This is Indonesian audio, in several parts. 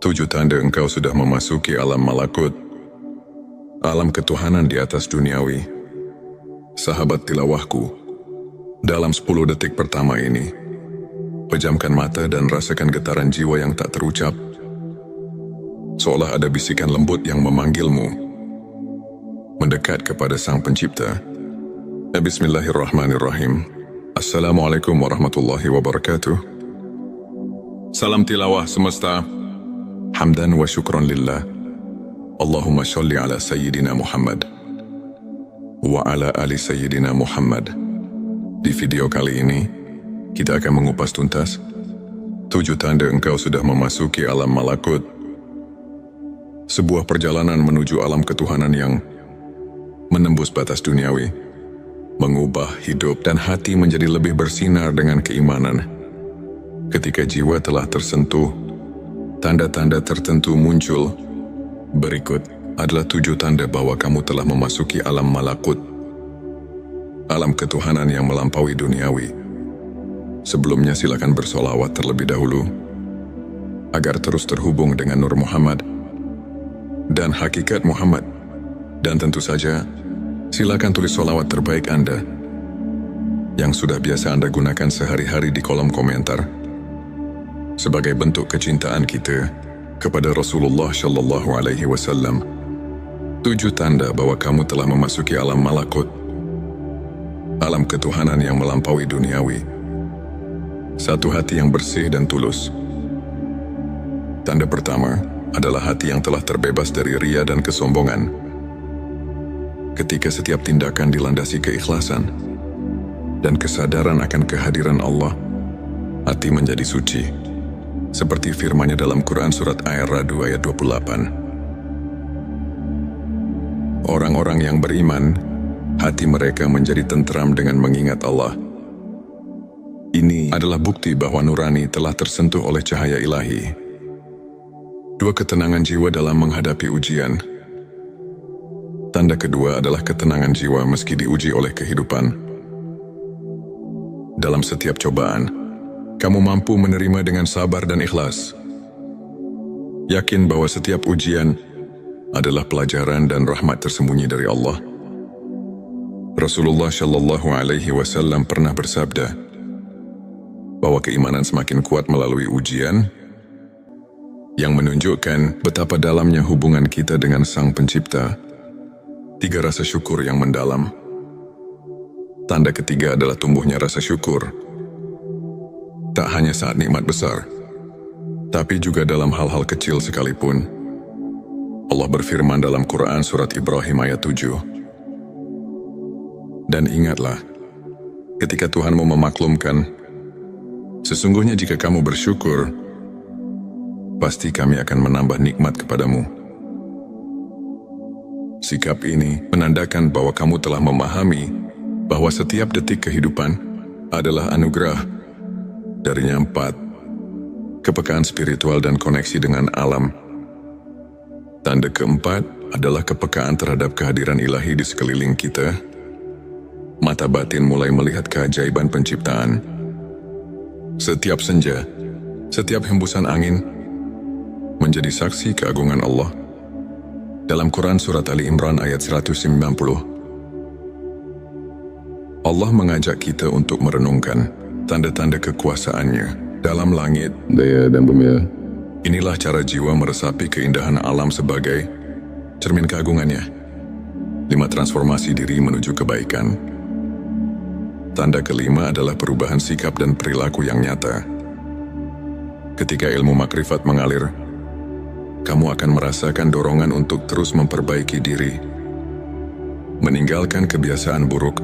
7 tanda engkau sudah memasuki alam malakut, alam ketuhanan di atas duniawi. Sahabat tilawahku, dalam 10 detik pertama ini, pejamkan mata dan rasakan getaran jiwa yang tak terucap, seolah ada bisikan lembut yang memanggilmu, mendekat kepada Sang Pencipta. Bismillahirrahmanirrahim. Assalamualaikum warahmatullahi wabarakatuh. Salam tilawah semesta. Hamdan wa syukran lillah. Allahumma sholli ala Sayyidina Muhammad wa ala ali Sayyidina Muhammad. Di video kali ini, kita akan mengupas tuntas 7 tanda engkau sudah memasuki alam malakut. Sebuah perjalanan menuju alam ketuhanan yang menembus batas duniawi, mengubah hidup dan hati menjadi lebih bersinar dengan keimanan. Ketika jiwa telah tersentuh, tanda-tanda tertentu muncul. Berikut adalah 7 tanda bahwa kamu telah memasuki alam malakut, alam ketuhanan yang melampaui duniawi. Sebelumnya silakan bersolawat terlebih dahulu, agar terus terhubung dengan Nur Muhammad dan hakikat Muhammad. Dan tentu saja, silakan tulis solawat terbaik Anda, yang sudah biasa Anda gunakan sehari-hari di kolom komentar, sebagai bentuk kecintaan kita kepada Rasulullah Shallallahu Alaihi Wasallam. 7 tanda bahwa kamu telah memasuki alam malakut, alam ketuhanan yang melampaui duniawi. 1. Hati yang bersih dan tulus. Tanda pertama adalah hati yang telah terbebas dari ria dan kesombongan. Ketika setiap tindakan dilandasi keikhlasan dan kesadaran akan kehadiran Allah, hati menjadi suci. Seperti firman-Nya dalam Quran surat Ar-Ra'd ayat 28. Orang-orang yang beriman, hati mereka menjadi tentram dengan mengingat Allah. Ini adalah bukti bahwa nurani telah tersentuh oleh cahaya ilahi. 2. Ketenangan jiwa dalam menghadapi ujian. Tanda kedua adalah ketenangan jiwa meski diuji oleh kehidupan. Dalam setiap cobaan, kamu mampu menerima dengan sabar dan ikhlas. Yakin bahwa setiap ujian adalah pelajaran dan rahmat tersembunyi dari Allah. Rasulullah Shallallahu Alaihi Wasallam pernah bersabda bahwa keimanan semakin kuat melalui ujian, yang menunjukkan betapa dalamnya hubungan kita dengan Sang Pencipta. 3. Rasa syukur yang mendalam. Tanda ketiga adalah tumbuhnya rasa syukur. Tak hanya saat nikmat besar, tapi juga dalam hal-hal kecil sekalipun. Allah berfirman dalam Quran surat Ibrahim ayat 7. Dan ingatlah, ketika Tuhanmu memaklumkan, sesungguhnya jika kamu bersyukur, pasti kami akan menambah nikmat kepadamu. Sikap ini menandakan bahwa kamu telah memahami bahwa setiap detik kehidupan adalah anugerah. Darinya 4. Kepekaan spiritual dan koneksi dengan alam. Tanda keempat adalah kepekaan terhadap kehadiran ilahi di sekeliling kita. Mata batin mulai melihat keajaiban penciptaan. Setiap senja, setiap hembusan angin, menjadi saksi keagungan Allah. Dalam Quran surat Ali Imran ayat 190, Allah mengajak kita untuk merenungkan tanda-tanda kekuasaan-Nya dalam langit, daya dan bumi. Inilah cara jiwa meresapi keindahan alam sebagai cermin keagungan-Nya. 5. Transformasi diri menuju kebaikan. Tanda kelima adalah perubahan sikap dan perilaku yang nyata. Ketika ilmu makrifat mengalir, kamu akan merasakan dorongan untuk terus memperbaiki diri, meninggalkan kebiasaan buruk,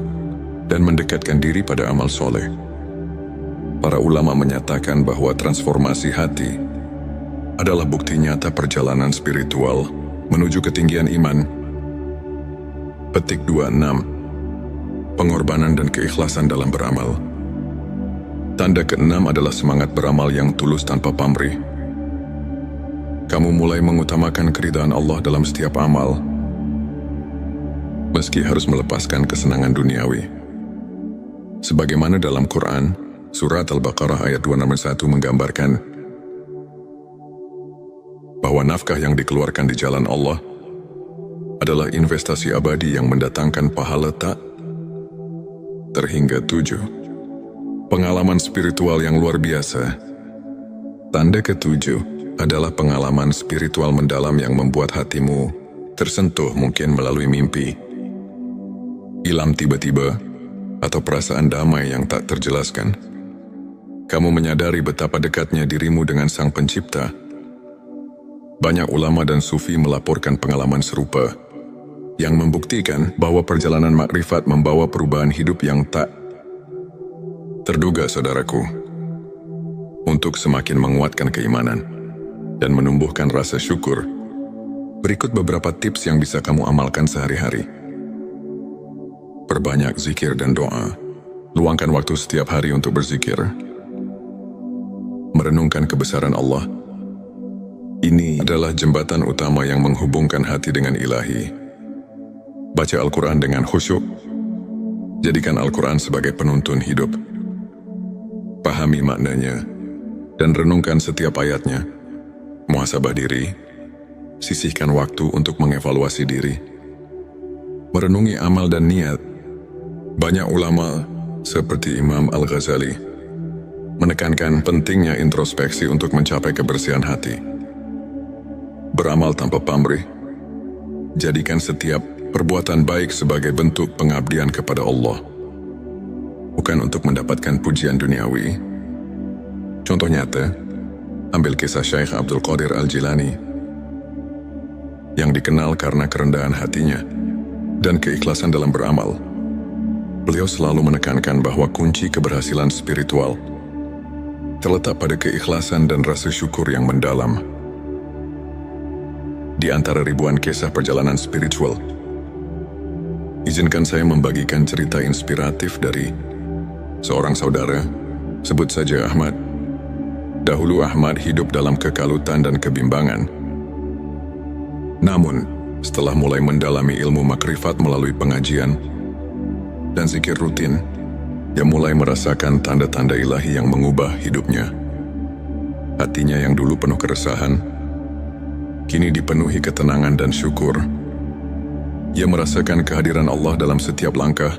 dan mendekatkan diri pada amal soleh. Para ulama menyatakan bahwa transformasi hati adalah bukti nyata perjalanan spiritual menuju ketinggian iman. Petik 26. Pengorbanan dan keikhlasan dalam beramal. Tanda ke-6 adalah semangat beramal yang tulus tanpa pamrih. Kamu mulai mengutamakan keridhaan Allah dalam setiap amal, meski harus melepaskan kesenangan duniawi. Sebagaimana dalam Quran, Surat Al-Baqarah ayat 261 menggambarkan, bahwa nafkah yang dikeluarkan di jalan Allah adalah investasi abadi yang mendatangkan pahala tak terhingga 7. Pengalaman spiritual yang luar biasa. Tanda ke-7 adalah pengalaman spiritual mendalam yang membuat hatimu tersentuh, mungkin melalui mimpi, ilham tiba-tiba, atau perasaan damai yang tak terjelaskan. Kamu menyadari betapa dekatnya dirimu dengan Sang Pencipta. Banyak ulama dan sufi melaporkan pengalaman serupa yang membuktikan bahwa perjalanan makrifat membawa perubahan hidup yang tak terduga, saudaraku. Untuk semakin menguatkan keimanan dan menumbuhkan rasa syukur, berikut beberapa tips yang bisa kamu amalkan sehari-hari. Perbanyak zikir dan doa. Luangkan waktu setiap hari untuk berzikir. Merenungkan kebesaran Allah. Ini adalah jembatan utama yang menghubungkan hati dengan Ilahi. Baca Al-Quran dengan khusyuk. Jadikan Al-Quran sebagai penuntun hidup. Pahami maknanya dan renungkan setiap ayatnya. Muhasabah diri. Sisihkan waktu untuk mengevaluasi diri. Merenungi amal dan niat. Banyak ulama seperti Imam Al-Ghazali menekankan pentingnya introspeksi untuk mencapai kebersihan hati. Beramal tanpa pamrih. Jadikan setiap perbuatan baik sebagai bentuk pengabdian kepada Allah, bukan untuk mendapatkan pujian duniawi. Contoh nyata, ambil kisah Syekh Abdul Qadir Al-Jilani yang dikenal karena kerendahan hatinya dan keikhlasan dalam beramal. Beliau selalu menekankan bahwa kunci keberhasilan spiritual terletak pada keikhlasan dan rasa syukur yang mendalam. Di antara ribuan kisah perjalanan spiritual, izinkan saya membagikan cerita inspiratif dari seorang saudara, sebut saja Ahmad. Dahulu Ahmad hidup dalam kekalutan dan kebimbangan. Namun, setelah mulai mendalami ilmu makrifat melalui pengajian dan zikir rutin, dia mulai merasakan tanda-tanda ilahi yang mengubah hidupnya. Hatinya yang dulu penuh keresahan, kini dipenuhi ketenangan dan syukur. Ia merasakan kehadiran Allah dalam setiap langkah,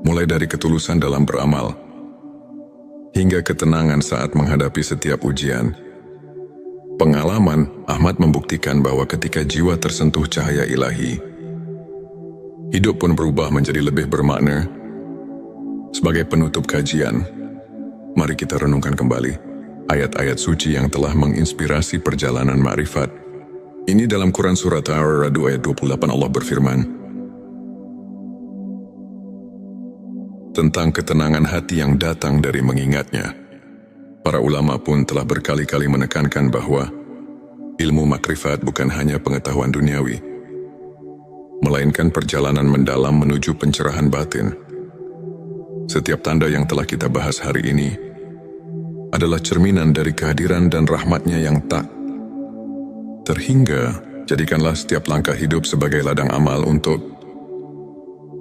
mulai dari ketulusan dalam beramal, hingga ketenangan saat menghadapi setiap ujian. Pengalaman Ahmad membuktikan bahwa ketika jiwa tersentuh cahaya ilahi, hidup pun berubah menjadi lebih bermakna. Sebagai penutup kajian, mari kita renungkan kembali ayat-ayat suci yang telah menginspirasi perjalanan makrifat. Ini dalam Quran Surat Ar-Ra'd ayat 28 Allah berfirman tentang ketenangan hati yang datang dari mengingatnya. Para ulama pun telah berkali-kali menekankan bahwa ilmu makrifat bukan hanya pengetahuan duniawi, melainkan perjalanan mendalam menuju pencerahan batin. Setiap tanda yang telah kita bahas hari ini adalah cerminan dari kehadiran dan rahmatnya yang tak terhingga. Jadikanlah setiap langkah hidup sebagai ladang amal untuk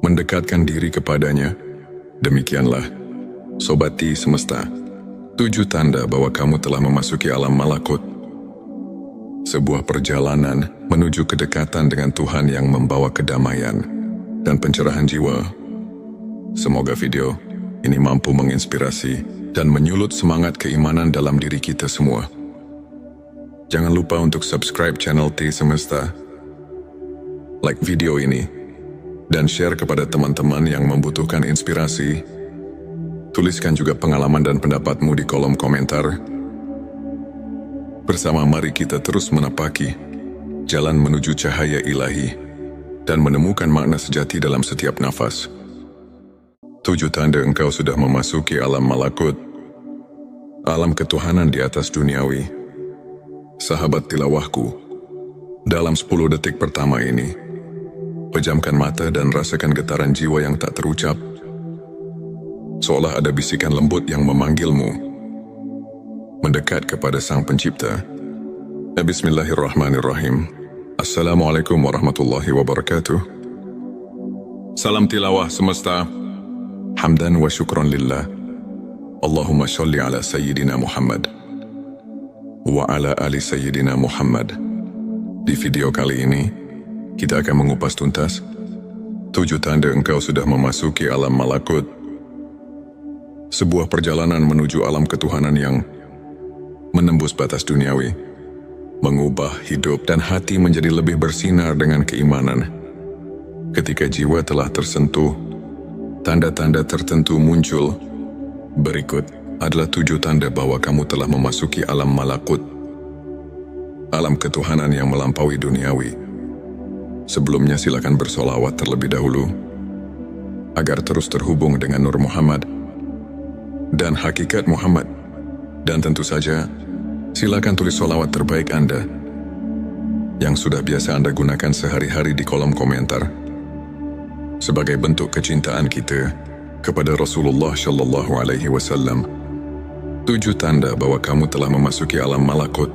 mendekatkan diri kepadanya. Demikianlah, Sobati Semesta, 7 tanda bahwa kamu telah memasuki alam malakut. Sebuah perjalanan menuju kedekatan dengan Tuhan yang membawa kedamaian dan pencerahan jiwa. Semoga video ini mampu menginspirasi dan menyulut semangat keimanan dalam diri kita semua. Jangan lupa untuk subscribe channel T Semesta, like video ini, dan share kepada teman-teman yang membutuhkan inspirasi. Tuliskan juga pengalaman dan pendapatmu di kolom komentar. Bersama mari kita terus menapaki jalan menuju cahaya ilahi dan menemukan makna sejati dalam setiap nafas. 7 tanda engkau sudah memasuki alam malakut, alam ketuhanan di atas duniawi. Sahabat tilawahku, dalam 10 detik pertama ini, pejamkan mata dan rasakan getaran jiwa yang tak terucap. Seolah ada bisikan lembut yang memanggilmu mendekat kepada Sang Pencipta. Bismillahirrahmanirrahim. Assalamualaikum warahmatullahi wabarakatuh. Salam tilawah semesta. Hamdan wa syukran lillah. Allahumma sholli ala Sayyidina Muhammad wa ala ali Sayyidina Muhammad. Di video kali ini, kita akan mengupas tuntas 7 tanda engkau sudah memasuki alam malakut. Sebuah perjalanan menuju alam ketuhanan yang menembus batas duniawi, mengubah hidup dan hati menjadi lebih bersinar dengan keimanan. Ketika jiwa telah tersentuh, tanda-tanda tertentu muncul. Berikut adalah 7 tanda bahwa kamu telah memasuki alam malakut, alam ketuhanan yang melampaui duniawi. Sebelumnya silakan bersolawat terlebih dahulu, agar terus terhubung dengan Nur Muhammad dan hakikat Muhammad. Dan tentu saja, silakan tulis solawat terbaik Anda yang sudah biasa Anda gunakan sehari-hari di kolom komentar, sebagai bentuk kecintaan kita kepada Rasulullah Shallallahu Alaihi Wasallam. 7 tanda bahwa kamu telah memasuki alam malakut,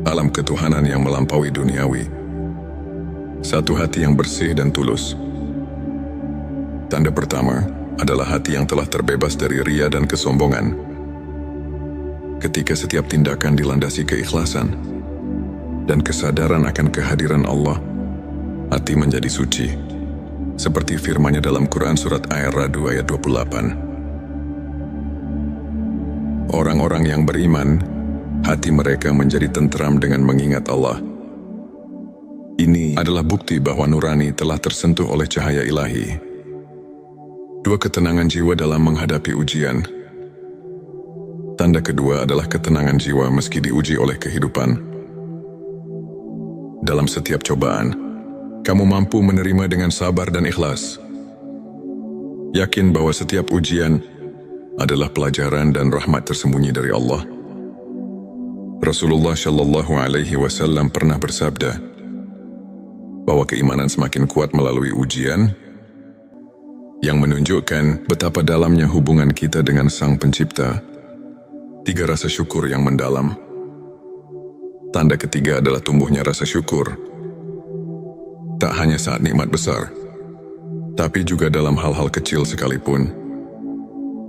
alam ketuhanan yang melampaui duniawi. 1. Hati yang bersih dan tulus. Tanda pertama adalah hati yang telah terbebas dari ria dan kesombongan. Ketika setiap tindakan dilandasi keikhlasan dan kesadaran akan kehadiran Allah, hati menjadi suci. Seperti firman-Nya dalam Quran Surat Ar-Ra'd ayat 28. Orang-orang yang beriman, hati mereka menjadi tentram dengan mengingat Allah. Ini adalah bukti bahwa nurani telah tersentuh oleh cahaya ilahi. 2. Ketenangan jiwa dalam menghadapi ujian. Tanda kedua adalah ketenangan jiwa meski diuji oleh kehidupan. Dalam setiap cobaan, kamu mampu menerima dengan sabar dan ikhlas. Yakin bahwa setiap ujian adalah pelajaran dan rahmat tersembunyi dari Allah. Rasulullah Shallallahu Alaihi Wasallam pernah bersabda bahwa keimanan semakin kuat melalui ujian, yang menunjukkan betapa dalamnya hubungan kita dengan Sang Pencipta. 3. Rasa syukur yang mendalam. Tanda ketiga adalah tumbuhnya rasa syukur. Tak hanya saat nikmat besar, tapi juga dalam hal-hal kecil sekalipun.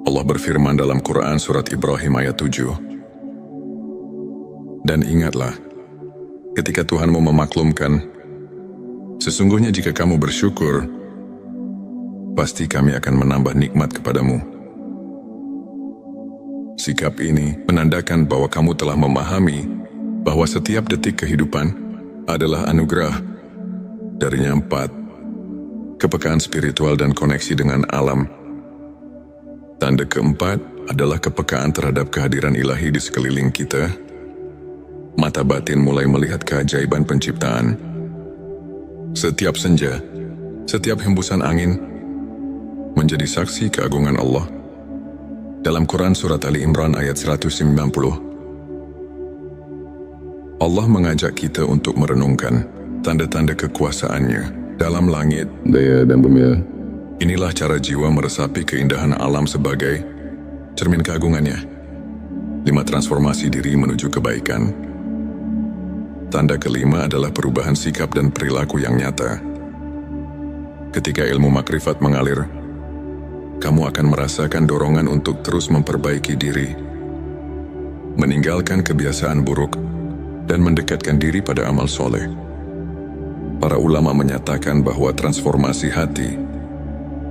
Allah berfirman dalam Quran Surat Ibrahim ayat 7. Dan ingatlah, ketika Tuhanmu memaklumkan, sesungguhnya jika kamu bersyukur, pasti kami akan menambah nikmat kepadamu. Sikap ini menandakan bahwa kamu telah memahami bahwa setiap detik kehidupan adalah anugerah. Darinya 4. Kepekaan spiritual dan koneksi dengan alam. Tanda keempat adalah kepekaan terhadap kehadiran ilahi di sekeliling kita. Mata batin mulai melihat keajaiban penciptaan. Setiap senja, setiap hembusan angin menjadi saksi keagungan Allah. Dalam Quran Surat Ali Imran ayat 190, Allah mengajak kita untuk merenungkan tanda-tanda kekuasaannya dalam langit, daya dan bumi. Inilah cara jiwa meresapi keindahan alam sebagai cermin keagungannya. 5. Transformasi diri menuju kebaikan. Tanda kelima adalah perubahan sikap dan perilaku yang nyata. Ketika ilmu makrifat mengalir, kamu akan merasakan dorongan untuk terus memperbaiki diri, meninggalkan kebiasaan buruk, dan mendekatkan diri pada amal soleh. Para ulama menyatakan bahwa transformasi hati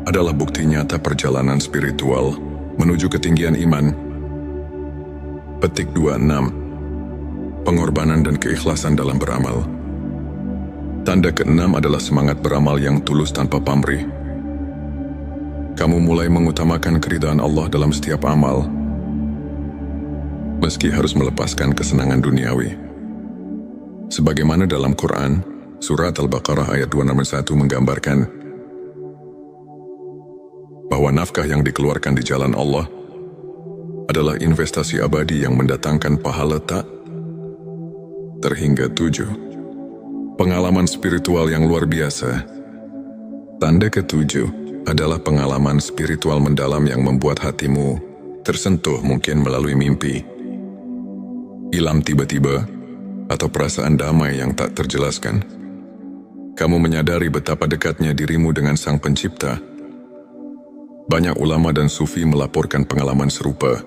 adalah bukti nyata perjalanan spiritual menuju ketinggian iman. Petik 26. Pengorbanan dan keikhlasan dalam beramal. Tanda keenam adalah semangat beramal yang tulus tanpa pamrih. Kamu mulai mengutamakan keridhaan Allah dalam setiap amal, meski harus melepaskan kesenangan duniawi. Sebagaimana dalam Quran, Surat Al-Baqarah ayat 261 menggambarkan bahwa nafkah yang dikeluarkan di jalan Allah adalah investasi abadi yang mendatangkan pahala tak terhingga 7. Pengalaman spiritual yang luar biasa. Tanda ke-7 adalah pengalaman spiritual mendalam yang membuat hatimu tersentuh, mungkin melalui mimpi, ilham tiba-tiba, atau perasaan damai yang tak terjelaskan. Kamu menyadari betapa dekatnya dirimu dengan Sang Pencipta. Banyak ulama dan sufi melaporkan pengalaman serupa,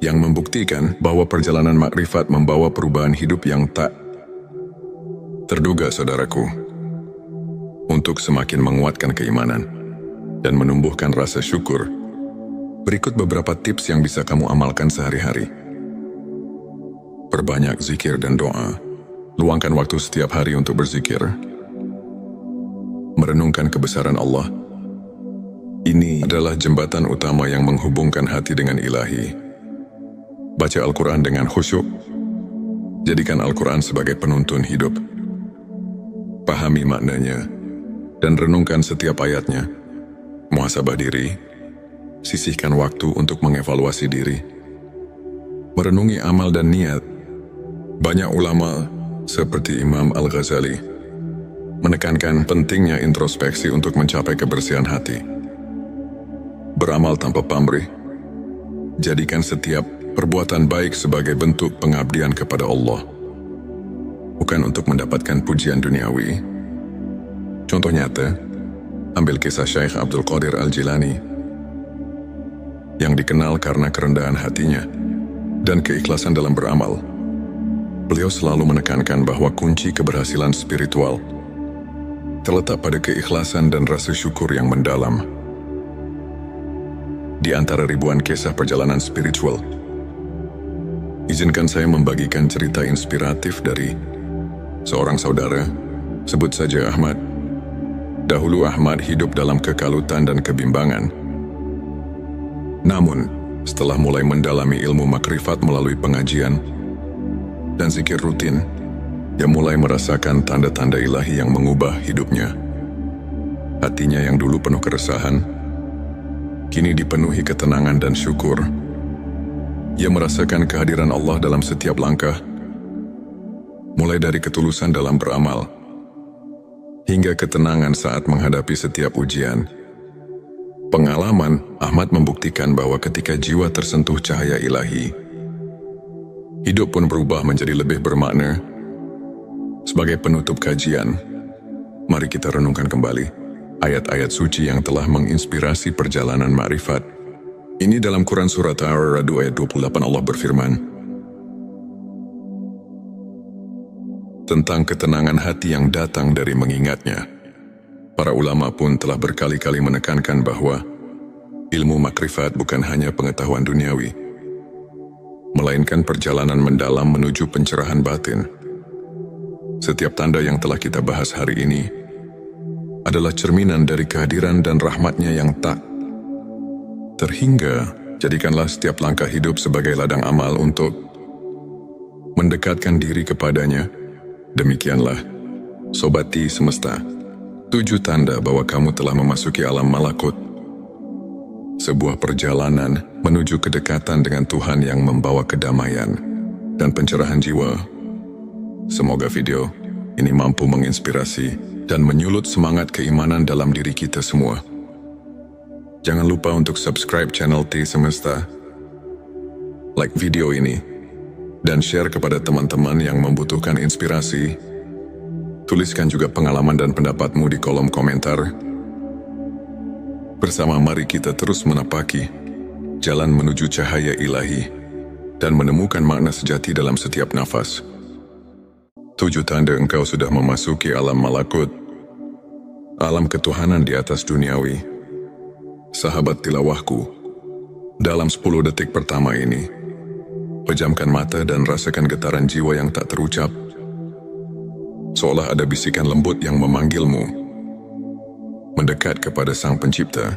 yang membuktikan bahwa perjalanan makrifat membawa perubahan hidup yang tak terduga, saudaraku. Untuk semakin menguatkan keimanan dan menumbuhkan rasa syukur, berikut beberapa tips yang bisa kamu amalkan sehari-hari. Perbanyak zikir dan doa. Luangkan waktu setiap hari untuk berzikir. Merenungkan kebesaran Allah. Ini adalah jembatan utama yang menghubungkan hati dengan Ilahi. Baca Al-Quran dengan khusyuk. Jadikan Al-Quran sebagai penuntun hidup. Pahami maknanya dan renungkan setiap ayatnya. Muhasabah diri. Sisihkan waktu untuk mengevaluasi diri. Merenungi amal dan niat. Banyak ulama seperti Imam Al-Ghazali menekankan pentingnya introspeksi untuk mencapai kebersihan hati. Beramal tanpa pamrih. Jadikan setiap perbuatan baik sebagai bentuk pengabdian kepada Allah, bukan untuk mendapatkan pujian duniawi. Contoh nyata, ambil kisah Syekh Abdul Qadir Al-Jilani yang dikenal karena kerendahan hatinya dan keikhlasan dalam beramal. Beliau selalu menekankan bahwa kunci keberhasilan spiritual terletak pada keikhlasan dan rasa syukur yang mendalam. Di antara ribuan kisah perjalanan spiritual, izinkan saya membagikan cerita inspiratif dari seorang saudara, sebut saja Ahmad. Dahulu Ahmad hidup dalam kekalutan dan kebimbangan. Namun, setelah mulai mendalami ilmu makrifat melalui pengajian dan zikir rutin, dia mulai merasakan tanda-tanda ilahi yang mengubah hidupnya. Hatinya yang dulu penuh keresahan, kini dipenuhi ketenangan dan syukur. Ia merasakan kehadiran Allah dalam setiap langkah, mulai dari ketulusan dalam beramal, hingga ketenangan saat menghadapi setiap ujian. Pengalaman Ahmad membuktikan bahwa ketika jiwa tersentuh cahaya ilahi, hidup pun berubah menjadi lebih bermakna. Sebagai penutup kajian, mari kita renungkan kembali ayat-ayat suci yang telah menginspirasi perjalanan makrifat. Ini dalam Quran Surat Ar-Ra'd ayat 28 Allah berfirman tentang ketenangan hati yang datang dari mengingatnya. Para ulama pun telah berkali-kali menekankan bahwa ilmu makrifat bukan hanya pengetahuan duniawi, melainkan perjalanan mendalam menuju pencerahan batin. Setiap tanda yang telah kita bahas hari ini adalah cerminan dari kehadiran dan rahmatnya yang tak terhingga. Jadikanlah setiap langkah hidup sebagai ladang amal untuk mendekatkan diri kepadanya. Demikianlah, Sobati Semesta, 7 tanda bahwa kamu telah memasuki alam malakut. Sebuah perjalanan menuju kedekatan dengan Tuhan yang membawa kedamaian dan pencerahan jiwa. Semoga video ini mampu menginspirasi dan menyulut semangat keimanan dalam diri kita semua. Jangan lupa untuk subscribe channel T Semesta, like video ini, dan share kepada teman-teman yang membutuhkan inspirasi. Tuliskan juga pengalaman dan pendapatmu di kolom komentar. Bersama mari kita terus menapaki jalan menuju cahaya ilahi dan menemukan makna sejati dalam setiap nafas. 7 tanda engkau sudah memasuki alam malakut, alam ketuhanan di atas duniawi. Sahabat tilawahku, dalam 10 detik pertama ini, pejamkan mata dan rasakan getaran jiwa yang tak terucap. Seolah ada bisikan lembut yang memanggilmu mendekat kepada Sang Pencipta.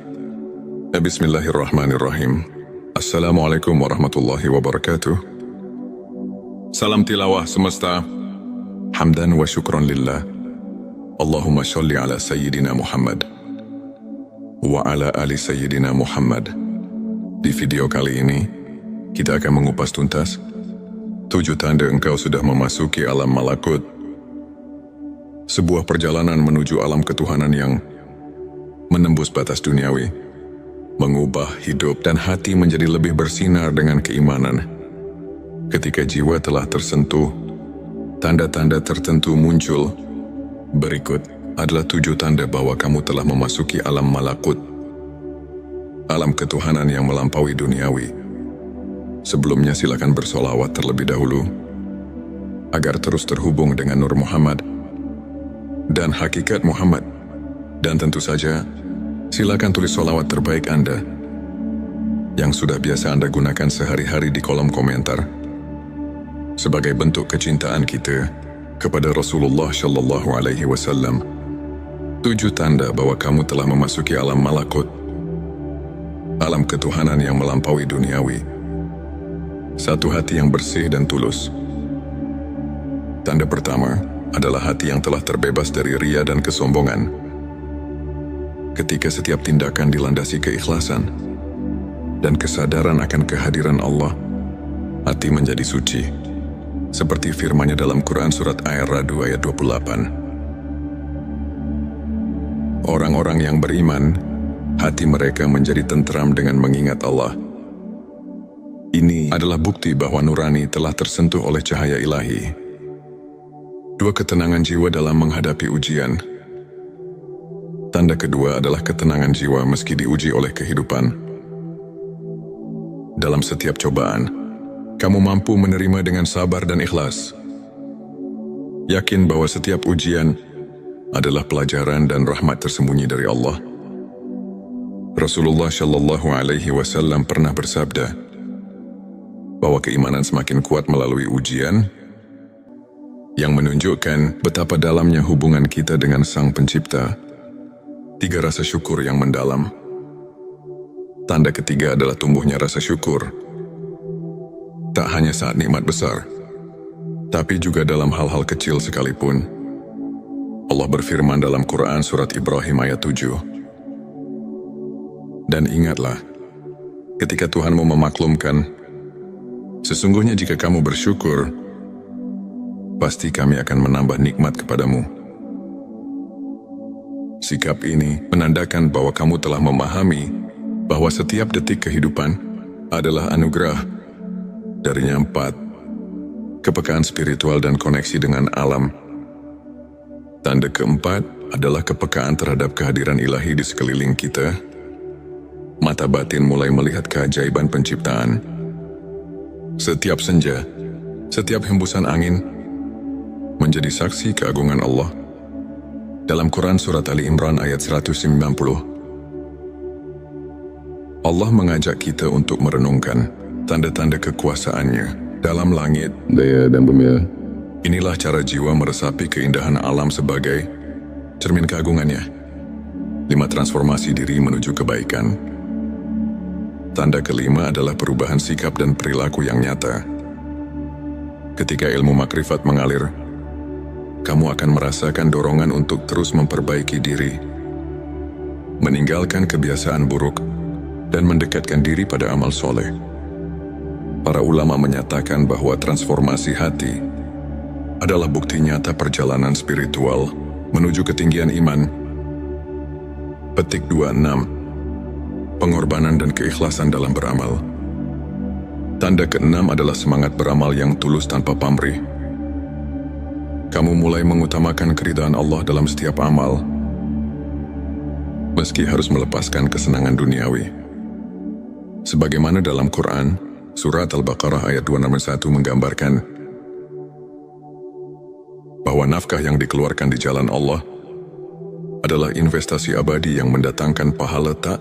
Bismillahirrahmanirrahim. Assalamualaikum warahmatullahi wabarakatuh. Salam tilawah semesta. Hamdan wa syukran lillah. Allahumma sholli ala Sayyidina Muhammad wa ala ali Sayyidina Muhammad. Di video kali ini, kita akan mengupas tuntas 7 tanda engkau sudah memasuki alam malakut. Sebuah perjalanan menuju alam ketuhanan yang menembus batas duniawi, mengubah hidup dan hati menjadi lebih bersinar dengan keimanan. Ketika jiwa telah tersentuh, tanda-tanda tertentu muncul. Berikut adalah 7 tanda bahwa kamu telah memasuki alam malakut, alam ketuhanan yang melampaui duniawi. Sebelumnya silakan bersolawat terlebih dahulu, agar terus terhubung dengan Nur Muhammad dan hakikat Muhammad. Dan tentu saja, silakan tulis solawat terbaik Anda yang sudah biasa Anda gunakan sehari-hari di kolom komentar sebagai bentuk kecintaan kita kepada Rasulullah Shallallahu Alaihi Wasallam. 7 tanda bahwa kamu telah memasuki alam malakut, alam ketuhanan yang melampaui duniawi. 1. Hati yang bersih dan tulus. Tanda pertama adalah hati yang telah terbebas dari ria dan kesombongan. Ketika setiap tindakan dilandasi keikhlasan dan kesadaran akan kehadiran Allah, hati menjadi suci. Seperti firman-Nya dalam Quran Surat Ar-Ra'd ayat 28. Orang-orang yang beriman, hati mereka menjadi tentram dengan mengingat Allah. Ini adalah bukti bahwa nurani telah tersentuh oleh cahaya ilahi. 2. Ketenangan jiwa dalam menghadapi ujian. Tanda kedua adalah ketenangan jiwa meski diuji oleh kehidupan. Dalam setiap cobaan, kamu mampu menerima dengan sabar dan ikhlas. Yakin bahwa setiap ujian adalah pelajaran dan rahmat tersembunyi dari Allah. Rasulullah Shallallahu Alaihi Wasallam pernah bersabda bahwa keimanan semakin kuat melalui ujian, yang menunjukkan betapa dalamnya hubungan kita dengan Sang Pencipta. 3. Rasa syukur yang mendalam. Tanda ketiga adalah tumbuhnya rasa syukur. Tak hanya saat nikmat besar, tapi juga dalam hal-hal kecil sekalipun. Allah berfirman dalam Quran Surat Ibrahim ayat 7. Dan ingatlah, ketika Tuhanmu memaklumkan, sesungguhnya jika kamu bersyukur, pasti kami akan menambah nikmat kepadamu. Sikap ini menandakan bahwa kamu telah memahami bahwa setiap detik kehidupan adalah anugerah. Darinya 4. Kepekaan spiritual dan koneksi dengan alam. Tanda keempat adalah kepekaan terhadap kehadiran ilahi di sekeliling kita. Mata batin mulai melihat keajaiban penciptaan. Setiap senja, setiap hembusan angin menjadi saksi keagungan Allah. Dalam Quran Surat Ali Imran ayat 190, Allah mengajak kita untuk merenungkan tanda-tanda kekuasaan-Nya dalam langit, daya dan bumi. Inilah cara jiwa meresapi keindahan alam sebagai cermin keagungan-Nya. 5. Transformasi diri menuju kebaikan. Tanda kelima adalah perubahan sikap dan perilaku yang nyata. Ketika ilmu makrifat mengalir, kamu akan merasakan dorongan untuk terus memperbaiki diri, meninggalkan kebiasaan buruk, dan mendekatkan diri pada amal soleh. Para ulama menyatakan bahwa transformasi hati adalah bukti nyata perjalanan spiritual menuju ketinggian iman. Petik 26. Pengorbanan dan keikhlasan dalam beramal. Tanda keenam adalah semangat beramal yang tulus tanpa pamrih. Kamu mulai mengutamakan keridhaan Allah dalam setiap amal, meski harus melepaskan kesenangan duniawi. Sebagaimana dalam Quran, Surat Al-Baqarah ayat 261 menggambarkan bahwa nafkah yang dikeluarkan di jalan Allah adalah investasi abadi yang mendatangkan pahala tak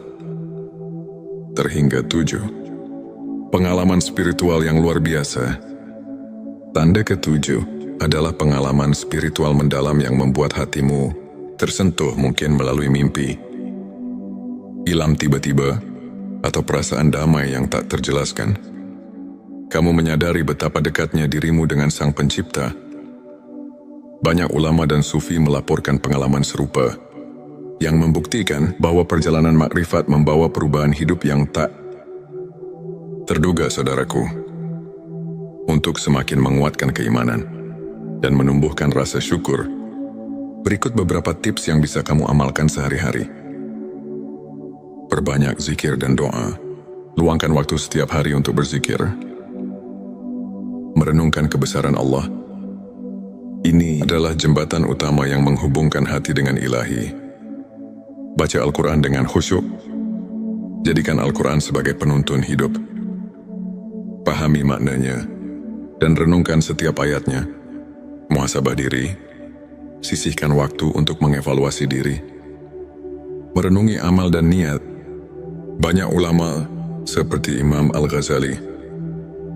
terhingga 7. Pengalaman spiritual yang luar biasa. Tanda ke-7 adalah pengalaman spiritual mendalam yang membuat hatimu tersentuh, mungkin melalui mimpi, ilham tiba-tiba, atau perasaan damai yang tak terjelaskan. Kamu menyadari betapa dekatnya dirimu dengan Sang Pencipta. Banyak ulama dan sufi melaporkan pengalaman serupa, yang membuktikan bahwa perjalanan makrifat membawa perubahan hidup yang tak terduga, saudaraku. Untuk semakin menguatkan keimanan dan menumbuhkan rasa syukur, berikut beberapa tips yang bisa kamu amalkan sehari-hari. Perbanyak zikir dan doa. Luangkan waktu setiap hari untuk berzikir. Merenungkan kebesaran Allah. Ini adalah jembatan utama yang menghubungkan hati dengan ilahi. Baca Al-Quran dengan khusyuk. Jadikan Al-Quran sebagai penuntun hidup. pahami maknanya, dan renungkan setiap ayatnya. Muhasabah diri, sisihkan waktu untuk mengevaluasi diri. Merenungi amal dan niat. Banyak ulama seperti Imam Al-Ghazali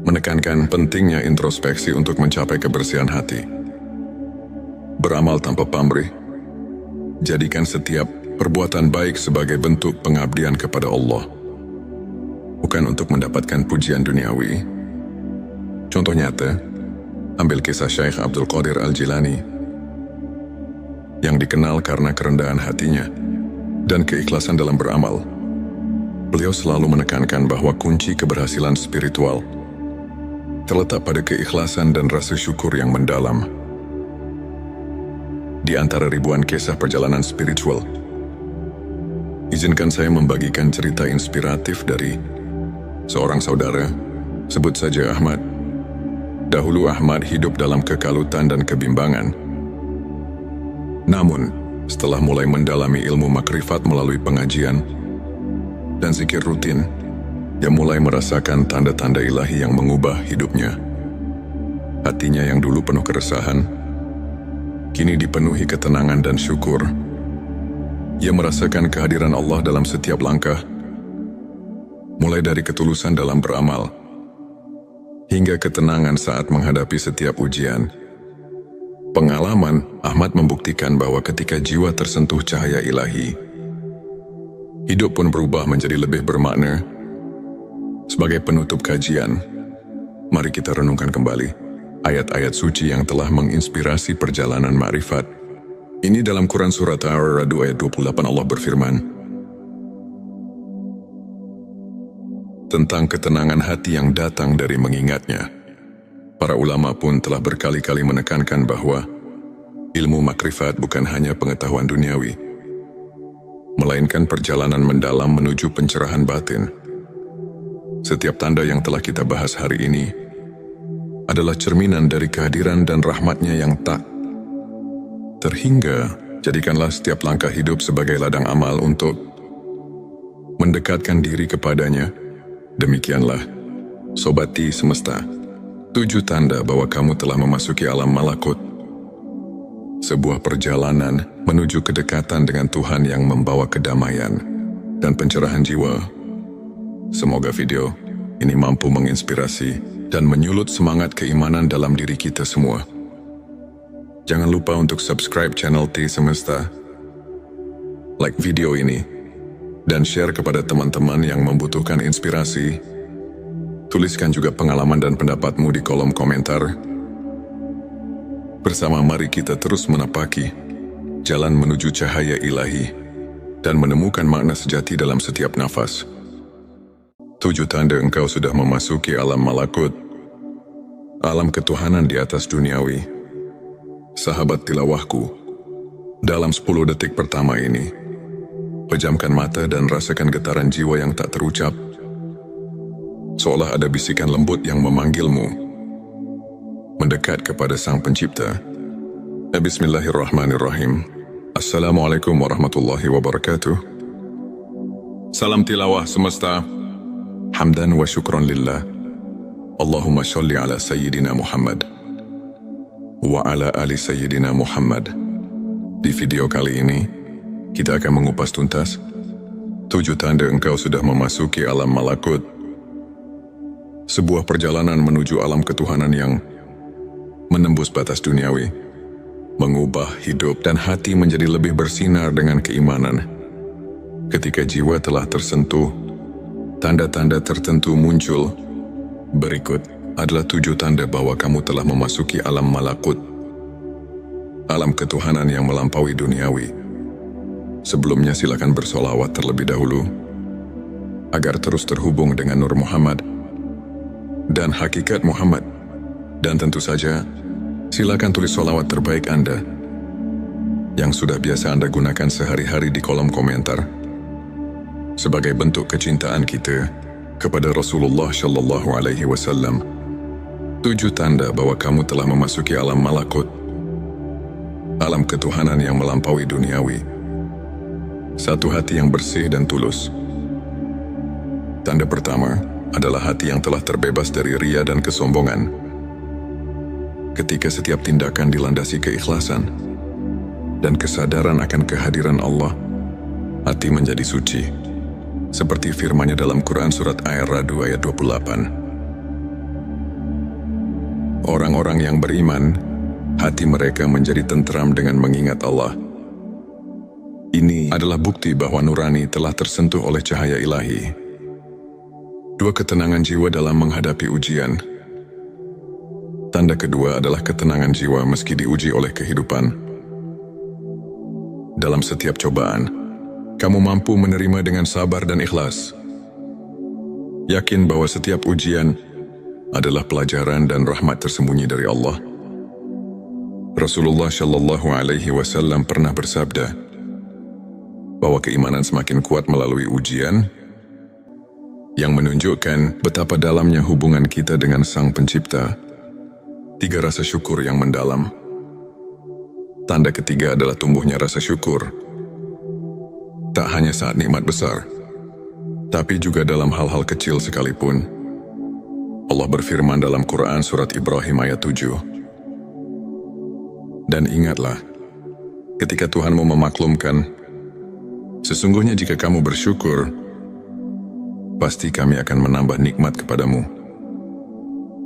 menekankan pentingnya introspeksi untuk mencapai kebersihan hati. Beramal tanpa pamrih. Jadikan setiap perbuatan baik sebagai bentuk pengabdian kepada Allah, bukan untuk mendapatkan pujian duniawi. Contoh nyata, ambil kisah Syekh Abdul Qadir Al-Jilani yang dikenal karena kerendahan hatinya dan keikhlasan dalam beramal. Beliau selalu menekankan bahwa kunci keberhasilan spiritual terletak pada keikhlasan dan rasa syukur yang mendalam. Di antara ribuan kisah perjalanan spiritual, izinkan saya membagikan cerita inspiratif dari seorang saudara, sebut saja Ahmad. Dahulu Ahmad hidup dalam kekalutan dan kebimbangan. Namun, setelah mulai mendalami ilmu makrifat melalui pengajian dan zikir rutin, dia mulai merasakan tanda-tanda ilahi yang mengubah hidupnya. Hatinya yang dulu penuh keresahan, kini dipenuhi ketenangan dan syukur. Ia merasakan kehadiran Allah dalam setiap langkah, mulai dari ketulusan dalam beramal, hingga ketenangan saat menghadapi setiap ujian. Pengalaman Ahmad membuktikan bahwa ketika jiwa tersentuh cahaya ilahi, hidup pun berubah menjadi lebih bermakna. Sebagai penutup kajian, mari kita renungkan kembali ayat-ayat suci yang telah menginspirasi perjalanan ma'rifat. Ini dalam Quran Surat Ar-Ra'd ayat 28 Allah berfirman tentang ketenangan hati yang datang dari mengingatnya. Para ulama pun telah berkali-kali menekankan bahwa ilmu makrifat bukan hanya pengetahuan duniawi, melainkan perjalanan mendalam menuju pencerahan batin. Setiap tanda yang telah kita bahas hari ini adalah cerminan dari kehadiran dan rahmatnya yang tak terhingga. Jadikanlah setiap langkah hidup sebagai ladang amal untuk mendekatkan diri kepadanya. Demikianlah, Sobati Semesta, 7 tanda bahwa kamu telah memasuki alam malakut. Sebuah perjalanan menuju kedekatan dengan Tuhan yang membawa kedamaian dan pencerahan jiwa. Semoga video ini mampu menginspirasi dan menyulut semangat keimanan dalam diri kita semua. Jangan lupa untuk subscribe channel T Semesta, like video ini, dan share kepada teman-teman yang membutuhkan inspirasi. Tuliskan juga pengalaman dan pendapatmu di kolom komentar. Bersama mari kita terus menapaki jalan menuju cahaya ilahi dan menemukan makna sejati dalam setiap nafas. 7 tanda engkau sudah memasuki alam malakut, alam ketuhanan di atas duniawi. Sahabat tilawahku, dalam 10 detik pertama ini, pejamkan mata dan rasakan getaran jiwa yang tak terucap. Seolah ada bisikan lembut yang memanggilmu mendekat kepada Sang Pencipta. Bismillahirrahmanirrahim. Assalamualaikum warahmatullahi wabarakatuh. Salam tilawah semesta. Hamdan wa syukran lillah. Allahumma sholli ala Sayyidina Muhammad wa ala ali Sayyidina Muhammad. Di video kali ini, kita akan mengupas tuntas 7 tanda engkau sudah memasuki alam malakut. Sebuah perjalanan menuju alam ketuhanan yang menembus batas duniawi, mengubah hidup dan hati menjadi lebih bersinar dengan keimanan. Ketika jiwa telah tersentuh, tanda-tanda tertentu muncul. Berikut adalah 7 tanda bahwa kamu telah memasuki alam malakut, alam ketuhanan yang melampaui duniawi. Sebelumnya silakan bersolawat terlebih dahulu, agar terus terhubung dengan Nur Muhammad dan hakikat Muhammad. Dan tentu saja, silakan tulis solawat terbaik Anda yang sudah biasa Anda gunakan sehari-hari di kolom komentar, sebagai bentuk kecintaan kita kepada Rasulullah Shallallahu Alaihi Wasallam. 7 tanda bahwa kamu telah memasuki alam malakut, alam ketuhanan yang melampaui duniawi. 1. Hati yang bersih dan tulus. Tanda pertama, adalah hati yang telah terbebas dari ria dan kesombongan. Ketika setiap tindakan dilandasi keikhlasan dan kesadaran akan kehadiran Allah, hati menjadi suci. Seperti firman-Nya dalam Quran surat Ar-Ra'd ayat 28. Orang-orang yang beriman, hati mereka menjadi tentram dengan mengingat Allah. Ini adalah bukti bahwa nurani telah tersentuh oleh cahaya ilahi. Dua, ketenangan jiwa dalam menghadapi ujian. Tanda kedua adalah ketenangan jiwa meski diuji oleh kehidupan. Dalam setiap cobaan, kamu mampu menerima dengan sabar dan ikhlas. Yakin bahwa setiap ujian adalah pelajaran dan rahmat tersembunyi dari Allah. Rasulullah Shallallahu Alaihi Wasallam pernah bersabda bahwa keimanan semakin kuat melalui ujian, yang menunjukkan betapa dalamnya hubungan kita dengan Sang Pencipta. 3, rasa syukur yang mendalam. Tanda ketiga adalah tumbuhnya rasa syukur. Tak hanya saat nikmat besar, tapi juga dalam hal-hal kecil sekalipun. Allah berfirman dalam Quran surat Ibrahim ayat 7. Dan ingatlah, ketika Tuhanmu memaklumkan, sesungguhnya jika kamu bersyukur, pasti kami akan menambah nikmat kepadamu.